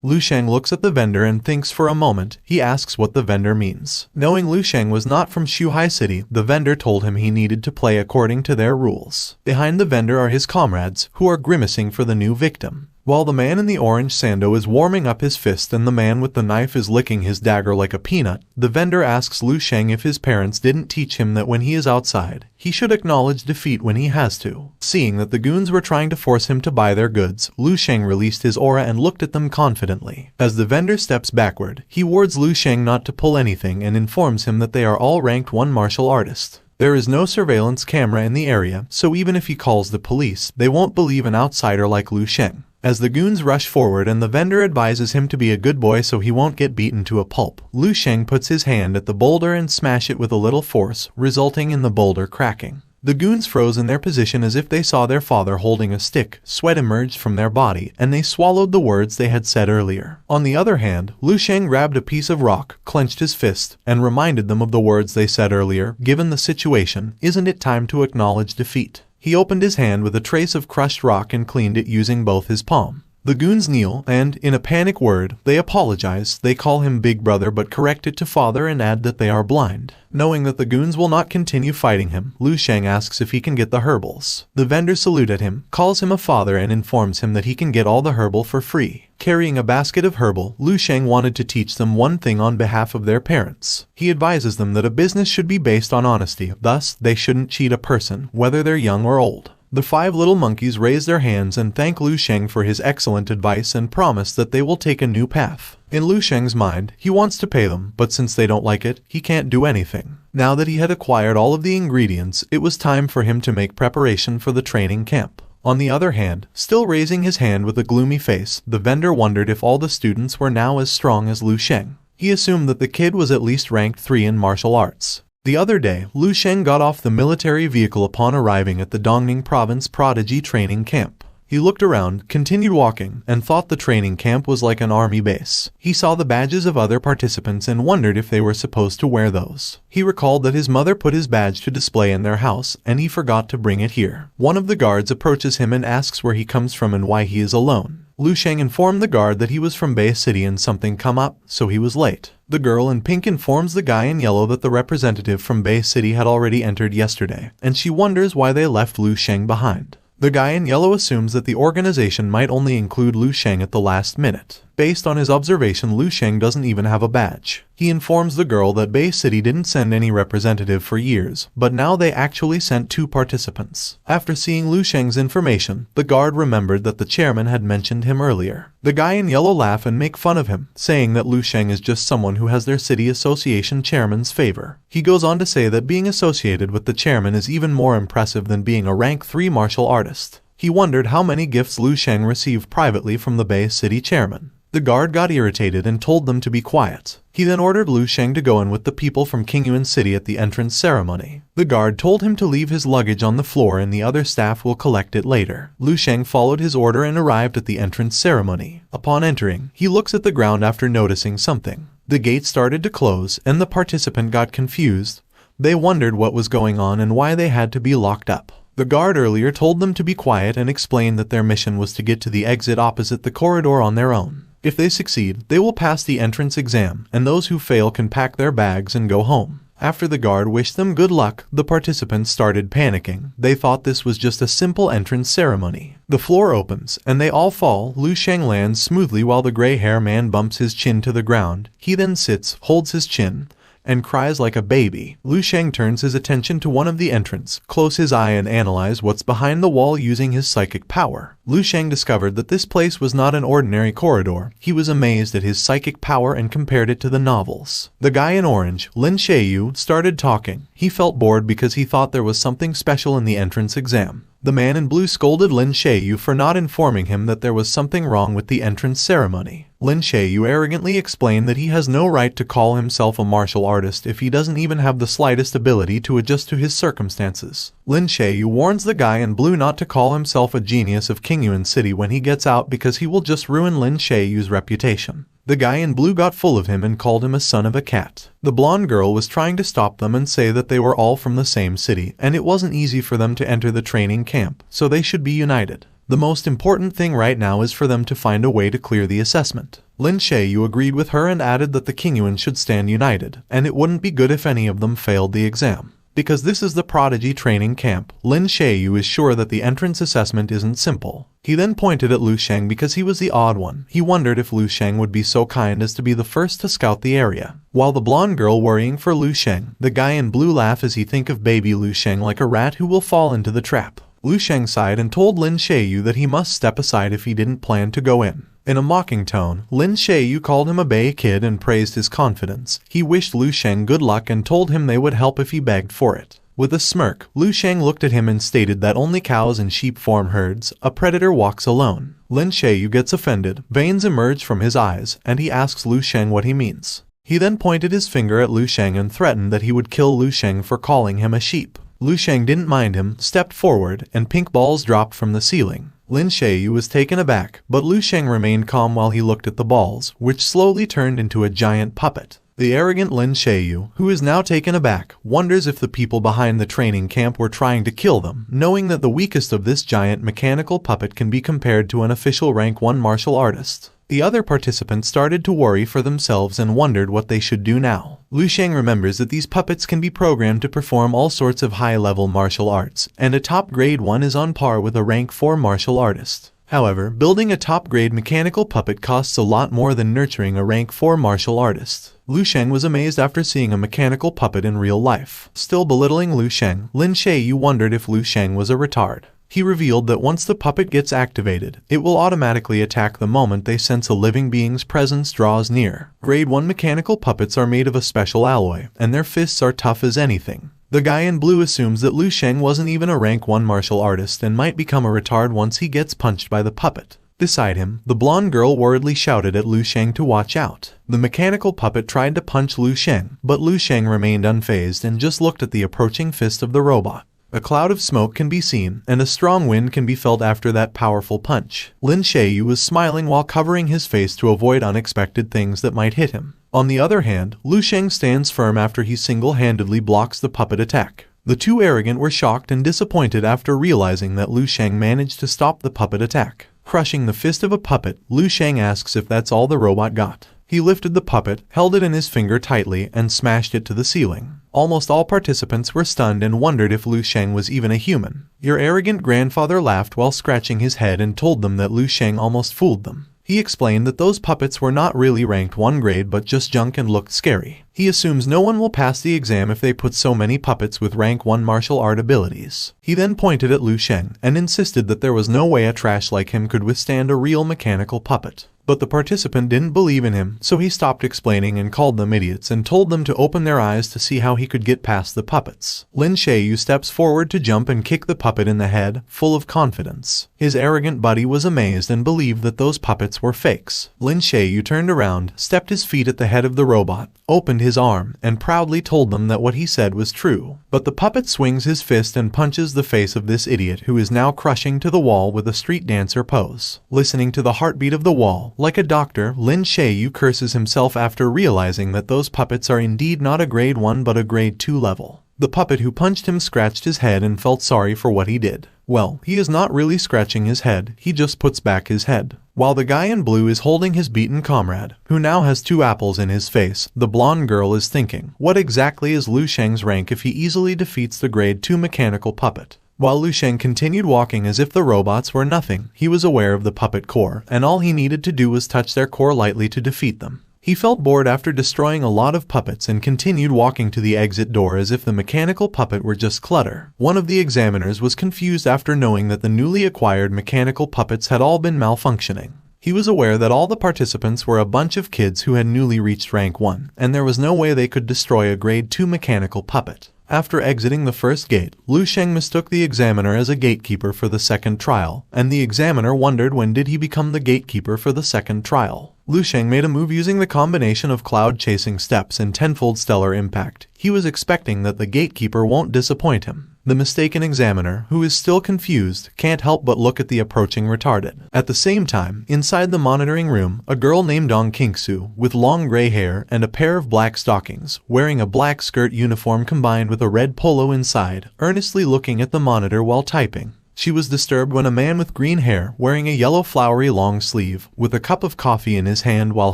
Lu Sheng looks at the vendor and thinks for a moment. He asks what the vendor means. Knowing Lu Sheng was not from Shuhai City, the vendor told him he needed to play according to their rules. Behind the vendor are his comrades, who are grimacing for the new victim. While the man in the orange sando is warming up his fist and the man with the knife is licking his dagger like a peanut, the vendor asks Lu Sheng if his parents didn't teach him that when he is outside, he should acknowledge defeat when he has to. Seeing that the goons were trying to force him to buy their goods, Lu Sheng released his aura and looked at them confidently. As the vendor steps backward, he warns Lu Sheng not to pull anything and informs him that they are all ranked 1 martial artists. There is no surveillance camera in the area, so even if he calls the police, they won't believe an outsider like Lu Sheng. As the goons rush forward and the vendor advises him to be a good boy so he won't get beaten to a pulp, Lu Sheng puts his hand at the boulder and smash it with a little force, resulting in the boulder cracking. The goons froze in their position as if they saw their father holding a stick. Sweat emerged from their body, and they swallowed the words they had said earlier. On the other hand, Lu Sheng grabbed a piece of rock, clenched his fist, and reminded them of the words they said earlier. Given the situation, isn't it time to acknowledge defeat? He opened his hand with a trace of crushed rock and cleaned it using both his palm. The goons kneel and, in a panic word, they apologize. They call him Big Brother but correct it to Father and add that they are blind. Knowing that the goons will not continue fighting him, Lu Sheng asks if he can get the herbals. The vendor salutes at him, calls him a father and informs him that he can get all the herbal for free. Carrying a basket of herbal, Lu Sheng wanted to teach them one thing on behalf of their parents. He advises them that a business should be based on honesty, thus, they shouldn't cheat a person, whether they're young or old. The 5 little monkeys raise their hands and thank Lu Sheng for his excellent advice and promise that they will take a new path. In Lu Sheng's mind, he wants to pay them, but since they don't like it, he can't do anything. Now that he had acquired all of the ingredients, it was time for him to make preparation for the training camp. On the other hand, still raising his hand with a gloomy face, the vendor wondered if all the students were now as strong as Lu Sheng. He assumed that the kid was at least ranked 3 in martial arts. The other day, Lu Sheng got off the military vehicle upon arriving at the Dongning Province Prodigy Training Camp. He looked around, continued walking, and thought the training camp was like an army base. He saw the badges of other participants and wondered if they were supposed to wear those. He recalled that his mother put his badge to display in their house, and he forgot to bring it here. One of the guards approaches him and asks where he comes from and why he is alone. Lu Sheng informed the guard that he was from Bay City and something come up, so he was late. The girl in pink informs the guy in yellow that the representative from Bay City had already entered yesterday, and she wonders why they left Lu Sheng behind. The guy in yellow assumes that the organization might only include Lu Sheng at the last minute. Based on his observation, Lu Sheng doesn't even have a badge. He informs the girl that Bay City didn't send any representative for years, but now they actually sent 2 participants. After seeing Lu Sheng's information, the guard remembered that the chairman had mentioned him earlier. The guy in yellow laugh and make fun of him, saying that Lu Sheng is just someone who has their city association chairman's favor. He goes on to say that being associated with the chairman is even more impressive than being a rank 3 martial artist. He wondered how many gifts Lu Sheng received privately from the Bay City chairman. The guard got irritated and told them to be quiet. He then ordered Lu Sheng to go in with the people from Qingyuan City at the entrance ceremony. The guard told him to leave his luggage on the floor and the other staff will collect it later. Lu Sheng followed his order and arrived at the entrance ceremony. Upon entering, he looks at the ground after noticing something. The gate started to close and the participant got confused. They wondered what was going on and why they had to be locked up. The guard earlier told them to be quiet and explained that their mission was to get to the exit opposite the corridor on their own. If they succeed, they will pass the entrance exam, and those who fail can pack their bags and go home. After the guard wished them good luck, the participants started panicking. They thought this was just a simple entrance ceremony. The floor opens, and they all fall. Lu Sheng lands smoothly while the gray-hair man bumps his chin to the ground. He then sits, holds his chin, and cries like a baby. Lu Sheng turns his attention to one of the entrance, close his eye and analyze what's behind the wall using his psychic power. Lu Sheng discovered that this place was not an ordinary corridor. He was amazed at his psychic power and compared it to the novels. The guy in orange, Lin Sheiyu, started talking. He felt bored because he thought there was something special in the entrance exam. The man in blue scolded Lin Sheiyu for not informing him that there was something wrong with the entrance ceremony. Lin Sheiyu arrogantly explained that he has no right to call himself a martial artist if he doesn't even have the slightest ability to adjust to his circumstances. Lin Sheiyu warns the guy in blue not to call himself a genius of Qingyuan City when he gets out because he will just ruin Lin Sheiyu's reputation. The guy in blue got full of him and called him a son of a cat. The blonde girl was trying to stop them and say that they were all from the same city, and it wasn't easy for them to enter the training camp, so they should be united. The most important thing right now is for them to find a way to clear the assessment. Lin Yu agreed with her and added that the Qingyuan should stand united, and it wouldn't be good if any of them failed the exam. Because this is the prodigy training camp, Lin Yu is sure that the entrance assessment isn't simple. He then pointed at Lu Sheng because he was the odd one. He wondered if Lu Sheng would be so kind as to be the first to scout the area. While the blonde girl worrying for Lu Sheng, the guy in blue laugh as he think of baby Lu Sheng like a rat who will fall into the trap. Lu Sheng sighed and told Lin Yu that he must step aside if he didn't plan to go in. In a mocking tone, Lin Yu called him a bay kid and praised his confidence. He wished Lu Sheng good luck and told him they would help if he begged for it. With a smirk, Lu Sheng looked at him and stated that only cows and sheep form herds, a predator walks alone. Lin Yu gets offended, veins emerge from his eyes, and he asks Lu Sheng what he means. He then pointed his finger at Lu Sheng and threatened that he would kill Lu Sheng for calling him a sheep. Lu Sheng didn't mind him, stepped forward, and pink balls dropped from the ceiling. Lin Yu was taken aback, but Lu Sheng remained calm while he looked at the balls, which slowly turned into a giant puppet. The arrogant Lin Yu, who is now taken aback, wonders if the people behind the training camp were trying to kill them, knowing that the weakest of this giant mechanical puppet can be compared to an official rank 1 martial artist. The other participants started to worry for themselves and wondered what they should do now. Lu Sheng remembers that these puppets can be programmed to perform all sorts of high-level martial arts, and a top-grade one is on par with a rank 4 martial artist. However, building a top-grade mechanical puppet costs a lot more than nurturing a rank 4 martial artist. Lu Sheng was amazed after seeing a mechanical puppet in real life. Still belittling Lu Sheng, Lin Yu wondered if Lu Sheng was a retard. He revealed that once the puppet gets activated, it will automatically attack the moment they sense a living being's presence draws near. Grade 1 mechanical puppets are made of a special alloy, and their fists are tough as anything. The guy in blue assumes that Lu Sheng wasn't even a rank 1 martial artist and might become a retard once he gets punched by the puppet. Beside him, the blonde girl worriedly shouted at Lu Sheng to watch out. The mechanical puppet tried to punch Lu Sheng, but Lu Sheng remained unfazed and just looked at the approaching fist of the robot. A cloud of smoke can be seen, and a strong wind can be felt after that powerful punch. Lin Yu was smiling while covering his face to avoid unexpected things that might hit him. On the other hand, Lu Sheng stands firm after he single-handedly blocks the puppet attack. The two arrogant were shocked and disappointed after realizing that Lu Sheng managed to stop the puppet attack. Crushing the fist of a puppet, Lu Sheng asks if that's all the robot got. He lifted the puppet, held it in his finger tightly, and smashed it to the ceiling. Almost all participants were stunned and wondered if Lu Sheng was even a human. Your arrogant grandfather laughed while scratching his head and told them that Lu Sheng almost fooled them. He explained that those puppets were not really ranked 1 grade but just junk and looked scary. He assumes no one will pass the exam if they put so many puppets with rank 1 martial art abilities. He then pointed at Lu Sheng and insisted that there was no way a trash like him could withstand a real mechanical puppet. But the participant didn't believe in him, so he stopped explaining and called them idiots and told them to open their eyes to see how he could get past the puppets. Lin Yu steps forward to jump and kick the puppet in the head, full of confidence. His arrogant buddy was amazed and believed that those puppets were fakes. Lin Yu turned around, stepped his feet at the head of the robot, opened his arm, and proudly told them that what he said was true. But the puppet swings his fist and punches the face of this idiot who is now crushing to the wall with a street dancer pose. Listening to the heartbeat of the wall, like a doctor, Lin Yu curses himself after realizing that those puppets are indeed not a grade 1 but a grade 2 level. The puppet who punched him scratched his head and felt sorry for what he did. Well, he is not really scratching his head, he just puts back his head. While the guy in blue is holding his beaten comrade, who now has 2 apples in his face, the blonde girl is thinking, what exactly is Lu Sheng's rank if he easily defeats the grade 2 mechanical puppet? While Lu Sheng continued walking as if the robots were nothing, he was aware of the puppet core, and all he needed to do was touch their core lightly to defeat them. He felt bored after destroying a lot of puppets and continued walking to the exit door as if the mechanical puppet were just clutter. One of the examiners was confused after knowing that the newly acquired mechanical puppets had all been malfunctioning. He was aware that all the participants were a bunch of kids who had newly reached rank 1, and there was no way they could destroy a grade 2 mechanical puppet. After exiting the first gate, Lu Sheng mistook the examiner as a gatekeeper for the second trial, and the examiner wondered when did he become the gatekeeper for the second trial. Lu Sheng made a move using the combination of cloud-chasing steps and tenfold stellar impact. He was expecting that the gatekeeper won't disappoint him. The mistaken examiner, who is still confused, can't help but look at the approaching retarded. At the same time, inside the monitoring room, a girl named Dong Qingsu, with long gray hair and a pair of black stockings, wearing a black skirt uniform combined with a red polo inside, earnestly looking at the monitor while typing. She was disturbed when a man with green hair, wearing a yellow flowery long sleeve, with a cup of coffee in his hand while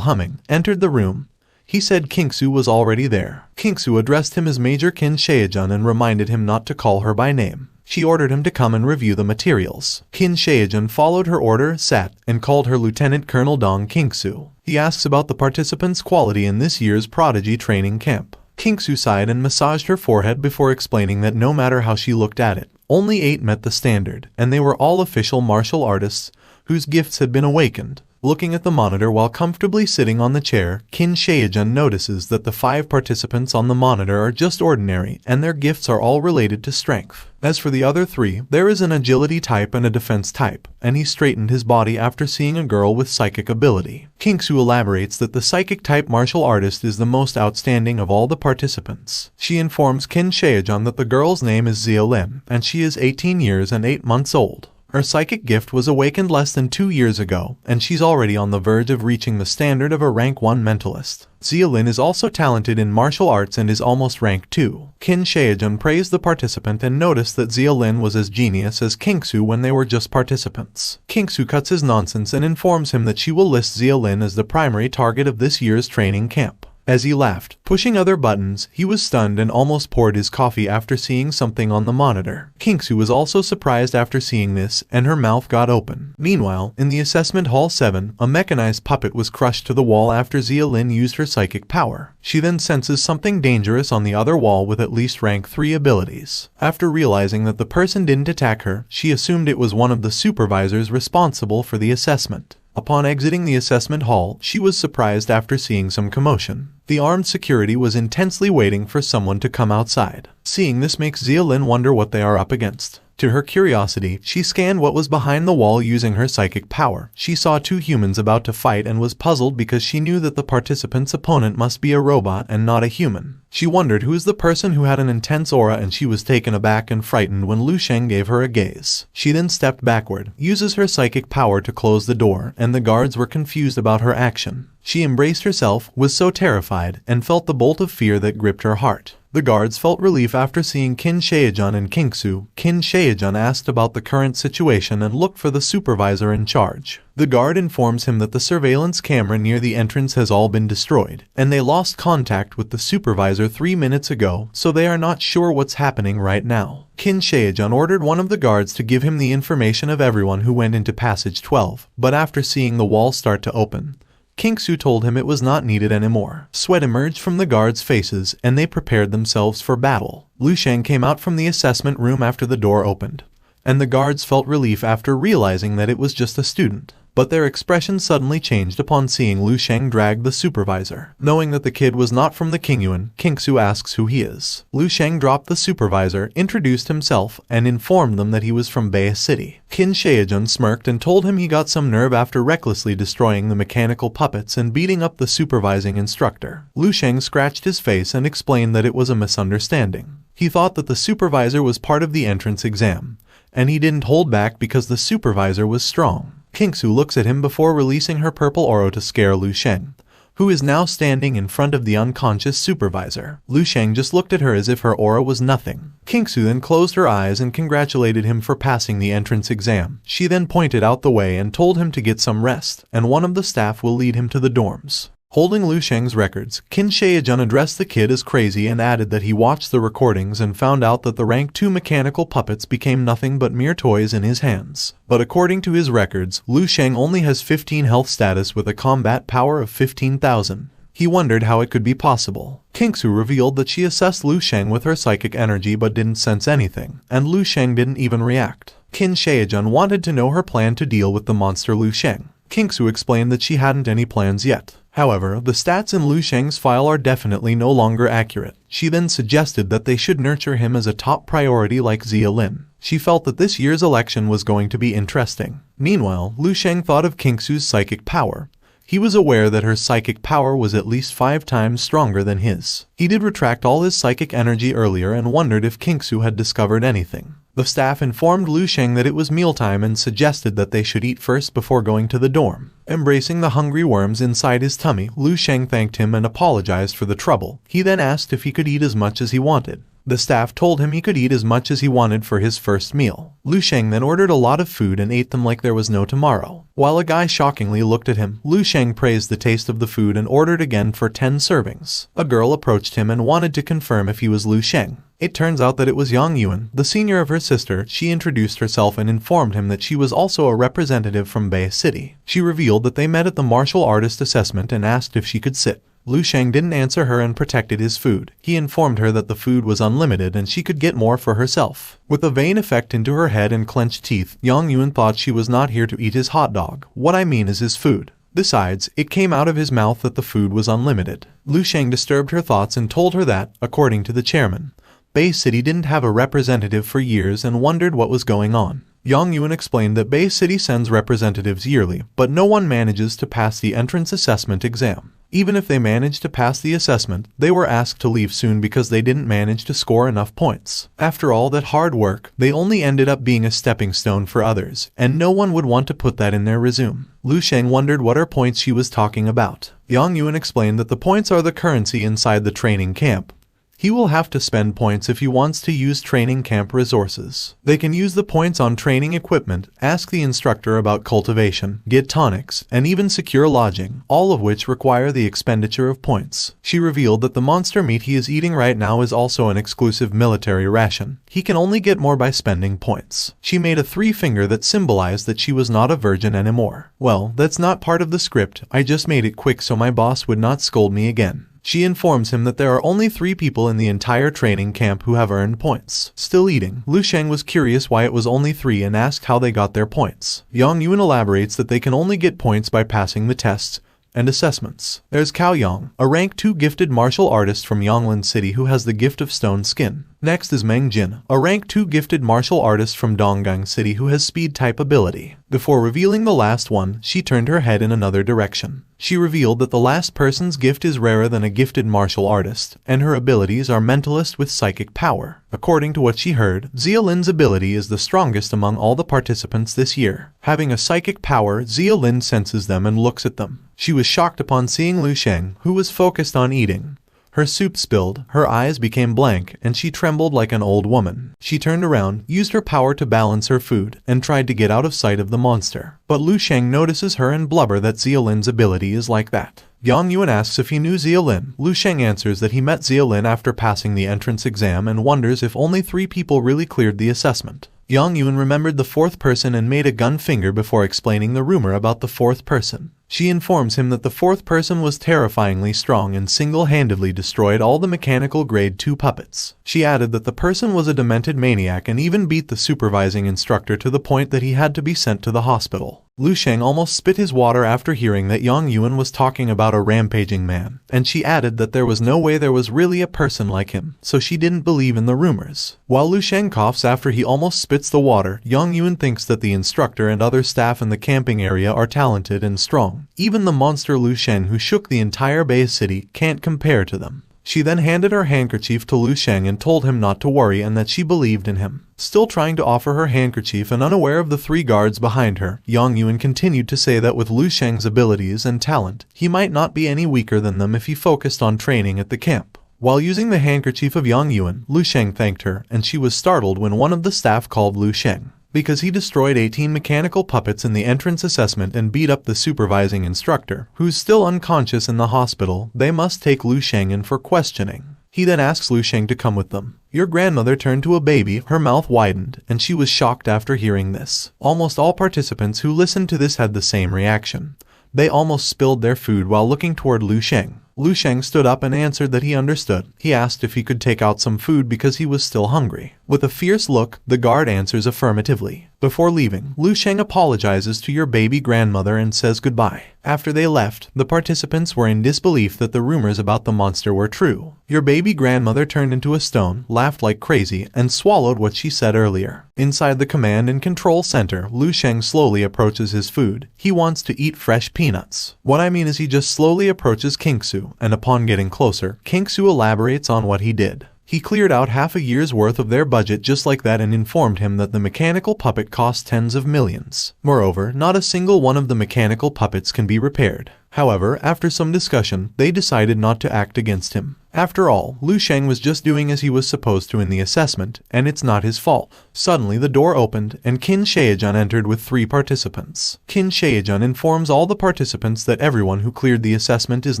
humming, entered the room. He said Kingsu was already there. Kingsu addressed him as Major Qin Shaejun and reminded him not to call her by name. She ordered him to come and review the materials. Qin Shaejun followed her order, sat, and called her Lieutenant Colonel Dong Kingsu. He asks about the participants' quality in this year's Prodigy training camp. Kingsu sighed and massaged her forehead before explaining that no matter how she looked at it, only 8 met the standard, and they were all official martial artists whose gifts had been awakened. Looking at the monitor while comfortably sitting on the chair, Qin Shaejun notices that the 5 participants on the monitor are just ordinary, and their gifts are all related to strength. As for the other 3, there is an agility type and a defense type, and he straightened his body after seeing a girl with psychic ability. Kingsu elaborates that the psychic type martial artist is the most outstanding of all the participants. She informs Qin Shaejun that the girl's name is Xia Lin, and she is 18 years and 8 months old. Her psychic gift was awakened less than 2 years ago, and she's already on the verge of reaching the standard of a rank 1 mentalist. Xia Lin is also talented in martial arts and is almost rank 2. Qin Shaejun praised the participant and noticed that Xia Lin was as genius as Kingsu when they were just participants. Kingsu cuts his nonsense and informs him that she will list Xia Lin as the primary target of this year's training camp. As he laughed, pushing other buttons, he was stunned and almost poured his coffee after seeing something on the monitor. Kingsu was also surprised after seeing this, and her mouth got open. Meanwhile, in the assessment hall 7, a mechanized puppet was crushed to the wall after Xia Lin used her psychic power. She then senses something dangerous on the other wall with at least rank 3 abilities. After realizing that the person didn't attack her, she assumed it was one of the supervisors responsible for the assessment. Upon exiting the assessment hall, she was surprised after seeing some commotion. The armed security was intensely waiting for someone to come outside. Seeing this makes Xia Lin wonder what they are up against. To her curiosity, she scanned what was behind the wall using her psychic power. She saw 2 humans about to fight and was puzzled because she knew that the participant's opponent must be a robot and not a human. She wondered who is the person who had an intense aura, and she was taken aback and frightened when Lu Sheng gave her a gaze. She then stepped backward, uses her psychic power to close the door, and the guards were confused about her action. She embraced herself, was so terrified, and felt the bolt of fear that gripped her heart. The guards felt relief after seeing Qin Shaejun and Kingsu. Qin Shaejun asked about the current situation and looked for the supervisor in charge. The guard informs him that the surveillance camera near the entrance has all been destroyed, and they lost contact with the supervisor 3 minutes ago, so they are not sure what's happening right now. Qin Shaejun ordered one of the guards to give him the information of everyone who went into passage 12, but after seeing the wall start to open, Kingsu told him it was not needed anymore. Sweat emerged from the guards' faces, and they prepared themselves for battle. Lu Sheng came out from the assessment room after the door opened, and the guards felt relief after realizing that it was just a student. But their expression suddenly changed upon seeing Lu Sheng drag the supervisor. Knowing that the kid was not from the Qingyuan, Kingsu asks who he is. Lu Sheng dropped the supervisor, introduced himself, and informed them that he was from Bay City. Qin Shaejun smirked and told him he got some nerve after recklessly destroying the mechanical puppets and beating up the supervising instructor. Lu Sheng scratched his face and explained that it was a misunderstanding. He thought that the supervisor was part of the entrance exam, and he didn't hold back because the supervisor was strong. Kingsu looks at him before releasing her purple aura to scare Lu Sheng, who is now standing in front of the unconscious supervisor. Lu Sheng just looked at her as if her aura was nothing. Kingsu then closed her eyes and congratulated him for passing the entrance exam. She then pointed out the way and told him to get some rest, and one of the staff will lead him to the dorms. Holding Lu Sheng's records, Qin Shaejun addressed the kid as crazy and added that he watched the recordings and found out that the rank 2 mechanical puppets became nothing but mere toys in his hands. But according to his records, Lu Sheng only has 15 health status with a combat power of 15,000. He wondered how it could be possible. Kingsu revealed that she assessed Lu Sheng with her psychic energy but didn't sense anything, and Lu Sheng didn't even react. Qin Shaejun wanted to know her plan to deal with the monster Lu Sheng. Kingsu explained that she hadn't any plans yet. However, the stats in Lu Sheng's file are definitely no longer accurate. She then suggested that they should nurture him as a top priority like Xia Lin. She felt that this year's election was going to be interesting. Meanwhile, Lu Sheng thought of Kingsu's psychic power. He was aware that her psychic power was at least 5 times stronger than his. He did retract all his psychic energy earlier and wondered if Kingsu had discovered anything. The staff informed Lu Sheng that it was mealtime and suggested that they should eat first before going to the dorm. Embracing the hungry worms inside his tummy, Lu Sheng thanked him and apologized for the trouble. He then asked if he could eat as much as he wanted. The staff told him he could eat as much as he wanted for his first meal. Lu Sheng then ordered a lot of food and ate them like there was no tomorrow. While a guy shockingly looked at him, Lu Sheng praised the taste of the food and ordered again for 10 servings. A girl approached him and wanted to confirm if he was Lu Sheng. It turns out that it was Yang Yuan, the senior of her sister. She introduced herself and informed him that she was also a representative from Bay City. She revealed that they met at the martial artist assessment and asked if she could sit. Lu Sheng didn't answer her and protected his food. He informed her that the food was unlimited and she could get more for herself. With a vain effect into her head and clenched teeth, Yang Yuan thought she was not here to eat his hot dog. What I mean is his food. Besides, it came out of his mouth that the food was unlimited. Lu Sheng disturbed her thoughts and told her that, according to the chairman, Bay City didn't have a representative for years and wondered what was going on. Yang Yuan explained that Bay City sends representatives yearly, but no one manages to pass the entrance assessment exam. Even if they managed to pass the assessment, they were asked to leave soon because they didn't manage to score enough points. After all that hard work, they only ended up being a stepping stone for others, and no one would want to put that in their resume. Lu Sheng wondered what are points she was talking about. Yang Yuan explained that the points are the currency inside the training camp. He will have to spend points if he wants to use training camp resources. They can use the points on training equipment, ask the instructor about cultivation, get tonics, and even secure lodging, all of which require the expenditure of points. She revealed that the monster meat he is eating right now is also an exclusive military ration. He can only get more by spending points. She made a 3-finger that symbolized that she was not a virgin anymore. Well, that's not part of the script. I just made it quick so my boss would not scold me again. She informs him that there are only 3 people in the entire training camp who have earned points. Still eating, Lu Sheng was curious why it was only 3 and asked how they got their points. Yang Yuan elaborates that they can only get points by passing the tests and assessments. There's Cao Yang, a rank 2 gifted martial artist from Yonglin City who has the gift of stone skin. Next is Meng Jin, a rank 2 gifted martial artist from Donggang City who has speed type ability. Before revealing the last one, she turned her head in another direction. She revealed that the last person's gift is rarer than a gifted martial artist, and her abilities are mentalist with psychic power. According to what she heard, Xia Lin's ability is the strongest among all the participants this year. Having a psychic power, Xia Lin senses them and looks at them. She was shocked upon seeing Lu Sheng, who was focused on eating. Her soup spilled, her eyes became blank, and she trembled like an old woman. She turned around, used her power to balance her food, and tried to get out of sight of the monster. But Lu Sheng notices her and blubber that Xia Lin's ability is like that. Yang Yuan asks if he knew Xia Lin. Lu Sheng answers that he met Xia Lin after passing the entrance exam and wonders if only 3 people really cleared the assessment. Yang Yuan remembered the 4th person and made a gun finger before explaining the rumor about the 4th person. She informs him that the 4th person was terrifyingly strong and single-handedly destroyed all the mechanical grade 2 puppets. She added that the person was a demented maniac and even beat the supervising instructor to the point that he had to be sent to the hospital. Lu Sheng almost spit his water after hearing that Yang Yuan was talking about a rampaging man, and she added that there was no way there was really a person like him, so she didn't believe in the rumors. While Lu Sheng coughs after he almost spits the water, Yang Yuan thinks that the instructor and other staff in the camping area are talented and strong. Even the monster Lu Sheng who shook the entire Bay City can't compare to them. She then handed her handkerchief to Lu Sheng and told him not to worry and that she believed in him. Still trying to offer her handkerchief and unaware of the 3 guards behind her, Yang Yuan continued to say that with Lu Sheng's abilities and talent, he might not be any weaker than them if he focused on training at the camp. While using the handkerchief of Yang Yuan, Lu Sheng thanked her, and she was startled when one of the staff called Lu Sheng. Because he destroyed 18 mechanical puppets in the entrance assessment and beat up the supervising instructor, who's still unconscious in the hospital, they must take Lu Sheng in for questioning. He then asks Lu Sheng to come with them. Your grandmother turned to a baby, her mouth widened, and she was shocked after hearing this. Almost all participants who listened to this had the same reaction. They almost spilled their food while looking toward Lu Sheng. Lu Sheng stood up and answered that he understood. He asked if he could take out some food because he was still hungry. With a fierce look, the guard answers affirmatively. Before leaving, Lu Sheng apologizes to your baby grandmother and says goodbye. After they left, the participants were in disbelief that the rumors about the monster were true. Your baby grandmother turned into a stone, laughed like crazy, and swallowed what she said earlier. Inside the command and control center, Lu Sheng slowly approaches his food. He wants to eat fresh peanuts. What I mean is he just slowly approaches Kingsu, and upon getting closer, Kingsu elaborates on what he did. He cleared out half a year's worth of their budget just like that and informed him that the mechanical puppet cost tens of millions. Moreover, not a single one of the mechanical puppets can be repaired. However, after some discussion, they decided not to act against him. After all, Lu Sheng was just doing as he was supposed to in the assessment, and it's not his fault. Suddenly the door opened, and Qin Shaojun entered with 3 participants. Qin Shaojun informs all the participants that everyone who cleared the assessment is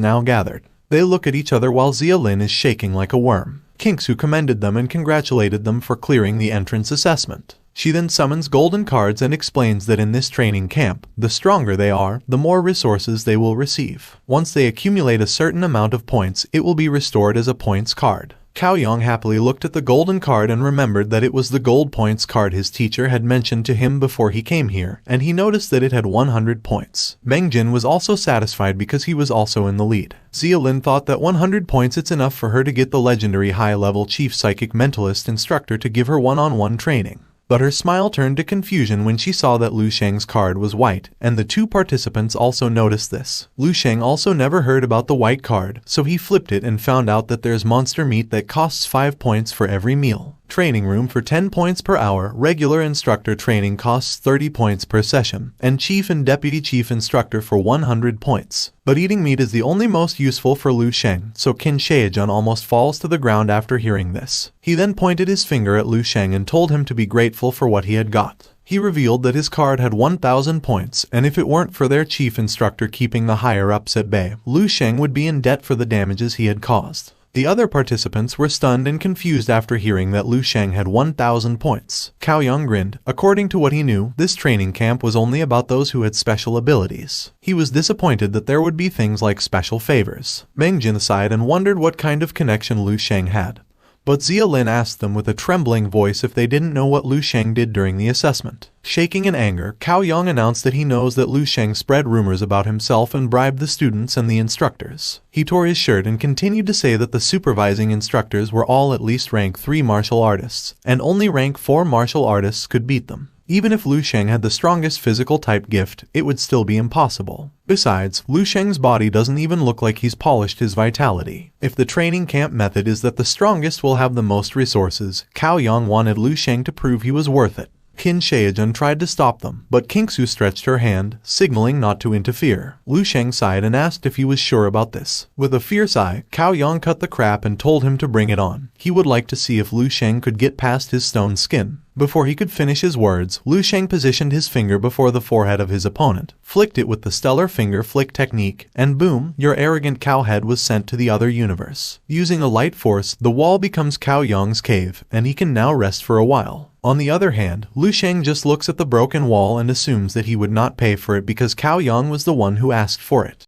now gathered. They look at each other while Xia Lin is shaking like a worm. Kingsu commended them and congratulated them for clearing the entrance assessment. She then summons golden cards and explains that in this training camp, the stronger they are, the more resources they will receive. Once they accumulate a certain amount of points, it will be restored as a points card. Cao Yang happily looked at the golden card and remembered that it was the gold points card his teacher had mentioned to him before he came here, and he noticed that it had 100 points. Meng Jin was also satisfied because he was also in the lead. Xia Lin thought that 100 points it's enough for her to get the legendary high-level Chief Psychic Mentalist instructor to give her one-on-one training. But her smile turned to confusion when she saw that Lu Sheng's card was white, and the 2 participants also noticed this. Lu Sheng also never heard about the white card, so he flipped it and found out that there's monster meat that costs 5 points for every meal. Training room for 10 points per hour, regular instructor training costs 30 points per session, and chief and deputy chief instructor for 100 points. But eating meat is the only most useful for Lu Sheng, so Qin Shaojun almost falls to the ground after hearing this. He then pointed his finger at Lu Sheng and told him to be grateful for what he had got. He revealed that his card had 1,000 points, and if it weren't for their chief instructor keeping the higher-ups at bay, Lu Sheng would be in debt for the damages he had caused. The other participants were stunned and confused after hearing that Lu Sheng had 1,000 points. Cao Yang grinned. According to what he knew, this training camp was only about those who had special abilities. He was disappointed that there would be things like special favors. Meng Jin sighed and wondered what kind of connection Lu Sheng had. But Xia Lin asked them with a trembling voice if they didn't know what Lu Sheng did during the assessment. Shaking in anger, Cao Yang announced that he knows that Lu Sheng spread rumors about himself and bribed the students and the instructors. He tore his shirt and continued to say that the supervising instructors were all at least rank 3 martial artists, and only rank 4 martial artists could beat them. Even if Lu Sheng had the strongest physical type gift, it would still be impossible. Besides, Lu Sheng's body doesn't even look like he's polished his vitality. If the training camp method is that the strongest will have the most resources, Cao Yang wanted Lu Sheng to prove he was worth it. Qin Shaojun tried to stop them, but Kingsu stretched her hand, signaling not to interfere. Lu Sheng sighed and asked if he was sure about this. With a fierce eye, Cao Yang cut the crap and told him to bring it on. He would like to see if Lu Sheng could get past his stone skin. Before he could finish his words, Lu Sheng positioned his finger before the forehead of his opponent, flicked it with the stellar finger flick technique, and boom, your arrogant cow head was sent to the other universe. Using a light force, the wall becomes Cao Yang's cave, and he can now rest for a while. On the other hand, Lu Sheng just looks at the broken wall and assumes that he would not pay for it because Cao Yang was the one who asked for it.